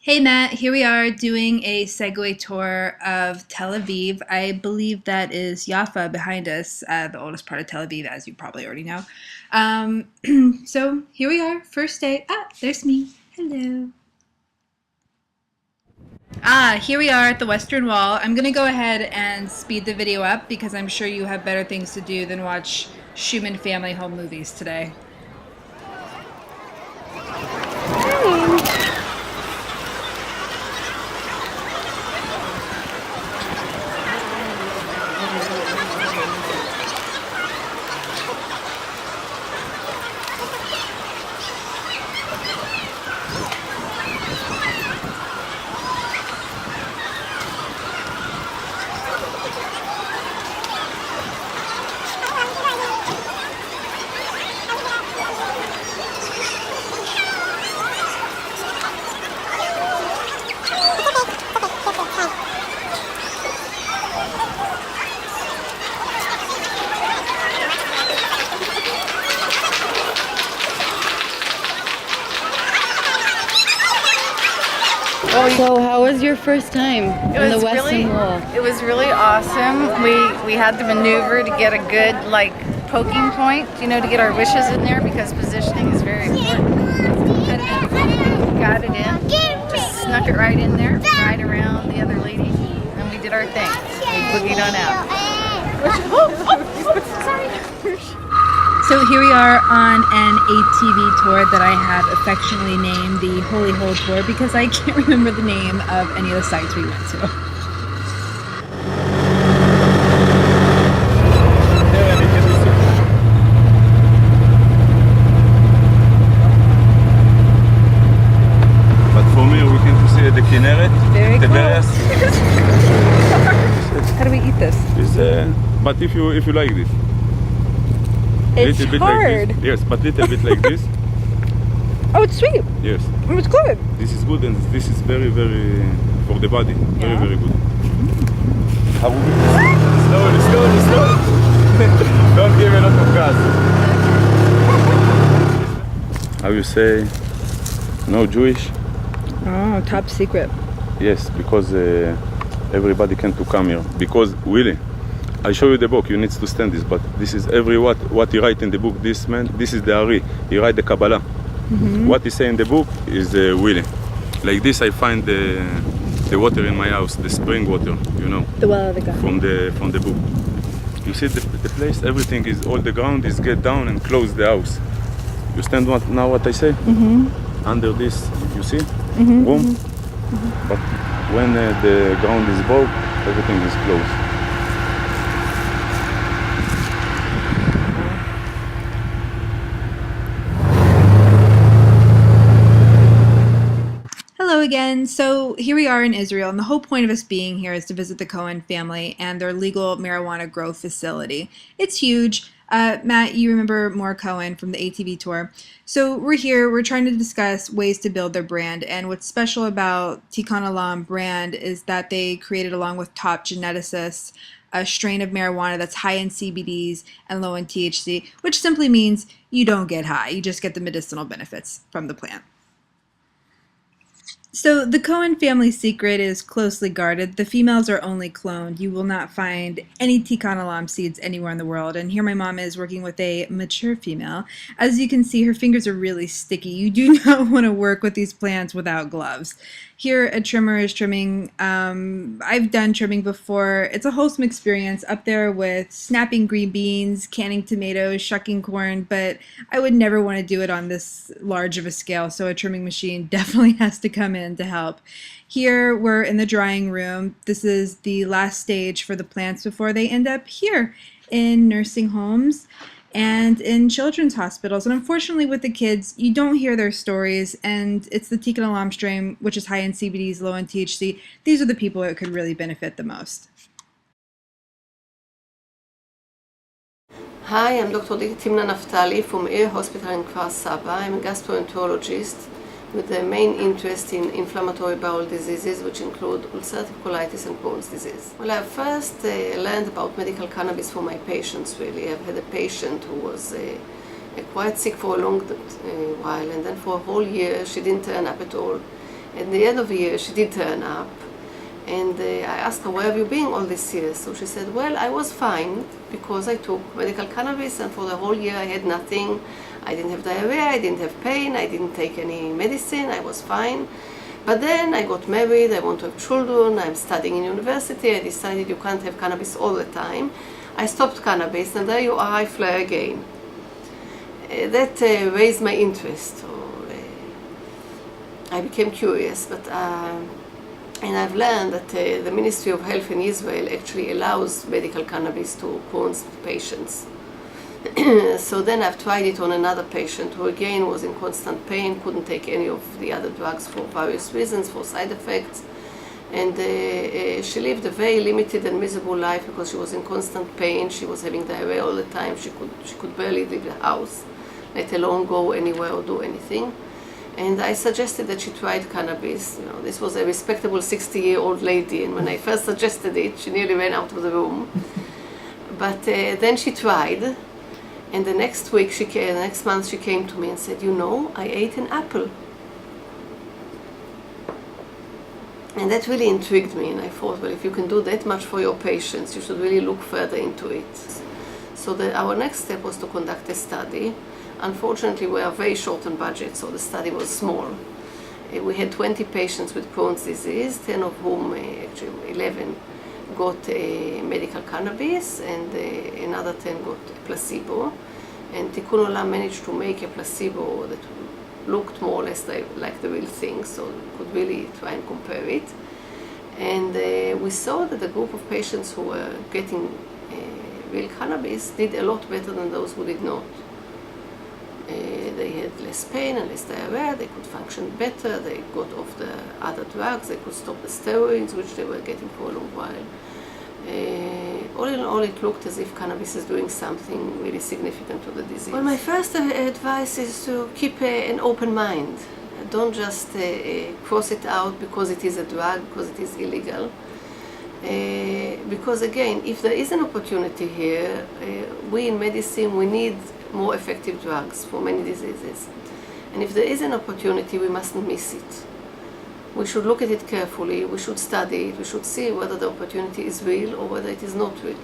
Hey Matt, here we are doing a Segway tour of Tel Aviv. I believe that is Jaffa behind us, the oldest part of Tel Aviv, as you probably already know. Um, so here we are, first day. Ah, there's me. Hello. Here we are at the Western Wall. I'm going to go ahead and speed the video up because I'm sure you have better things to do than watch Schumann family home movies today. So how was your first time on the Western Wall? It was really awesome. We had to maneuver to get a good poking point, to get our wishes in there because positioning is very important. Got it in. Just snuck it right in there, right around the other lady, and we did our thing. We boogied on out. So here we are on an ATV tour that I have affectionately named the Holy Hole Tour because I can't remember the name of any of the sites we went to. But for me, we can see the Kinneret, Very the cool. Beres. How do we eat this? But if you like this, It's little bit hard. like this. Yes, but little bit like this. Oh, it's sweet. Yes, It's good. this is good, and this is very, very for the body. Very, Yeah. very good. How would you slowly, slowly, slowly. Don't give a lot of gas. How you say? No Jewish? Oh, top secret. Yes, because everybody can to come here. Because really, I show you the book. You need to stand this, but this is what he write in the book. This man, this is the Ari. He write the Kabbalah. What he say in the book is Willie. Like this, I find the water in my house, the spring water. The well of the God. From the book. You see the place. Everything is all the ground is get down and close the house. You stand what I say? Under this, you see room. But when the ground is broke, everything is closed. Hello again. So here we are in Israel, and the whole point of us being here is to visit the Cohen family and their legal marijuana grow facility. It's huge. Matt, you remember more Cohen from the ATV tour. So we're here, we're trying to discuss ways to build their brand, and what's special about Tikkun Olam brand is that they created, along with top geneticists, a strain of marijuana that's high in CBDs and low in THC, which simply means you don't get high, you just get the medicinal benefits from the plant. So the Cohen family secret is closely guarded. The females are only cloned. You will not find any Tikkun Olam seeds anywhere in the world. And here my mom is working with a mature female. As you can see, her fingers are really sticky. You do not want to work with these plants without gloves. Here a trimmer is trimming. I've done trimming before. It's a wholesome experience, up there with snapping green beans, canning tomatoes, shucking corn, but I would never want to do it on this large of a scale, so a trimming machine definitely has to come in to help. Here we're in the drying room. This is the last stage for the plants before they end up here in nursing homes and in children's hospitals. And unfortunately with the kids, you don't hear their stories, and it's the Tikkun Olam strain, which is high in CBDs, low in THC. These are the people that could really benefit the most. Hi, I'm Dr. Timna Naftali from Air Hospital in Kfar Saba. I'm a gastroenterologist with a main interest in inflammatory bowel diseases, which include ulcerative colitis and Crohn's disease. Well, I first learned about medical cannabis for my patients, really. I've had a patient who was quite sick for a long while, and then for a whole year she didn't turn up at all. At the end of the year, she did turn up, and I asked her, where have you been all these years? So she said, well, I was fine because I took medical cannabis, and for the whole year I had nothing. I didn't have diarrhea, I didn't have pain, I didn't take any medicine, I was fine. But then I got married, I want to have children, I'm studying in university, I decided you can't have cannabis all the time. I stopped cannabis, and there you are, I flare again. That raised my interest. So, I became curious, and I've learned that the Ministry of Health in Israel actually allows medical cannabis to Crohn's patients. So then I've tried it on another patient who again was in constant pain, couldn't take any of the other drugs for various reasons, for side effects. And she lived a very limited and miserable life because she was in constant pain. She was having diarrhea all the time. She could barely leave the house, let alone go anywhere or do anything. And I suggested that she tried cannabis. You know, this was a respectable 60-year-old lady, and when I first suggested it, she nearly ran out of the room. But then she tried. And the next month she came to me and said, you know, I ate an apple. And that really intrigued me, and I thought, well, if you can do that much for your patients, you should really look further into it. So our next step was to conduct a study. Unfortunately, we are very short on budget, so the study was small. We had 20 patients with Crohn's disease, 10 of whom, actually 11, got medical cannabis, and another 10 got placebo. And Tikkun Olam managed to make a placebo that looked more or less like the real thing, so we could really try and compare it. And we saw that the group of patients who were getting real cannabis did a lot better than those who did not. They had less pain and less diarrhea, they could function better, they got off the other drugs, they could stop the steroids, which they were getting for a long while. All in all, it looked as if cannabis is doing something really significant to the disease. Well, my first advice is to keep an open mind. Don't just cross it out because it is a drug, because it is illegal. Because again, if there is an opportunity here, we in medicine, we need more effective drugs for many diseases. And if there is an opportunity, we mustn't miss it. We should look at it carefully, we should study it, we should see whether the opportunity is real or whether it is not real.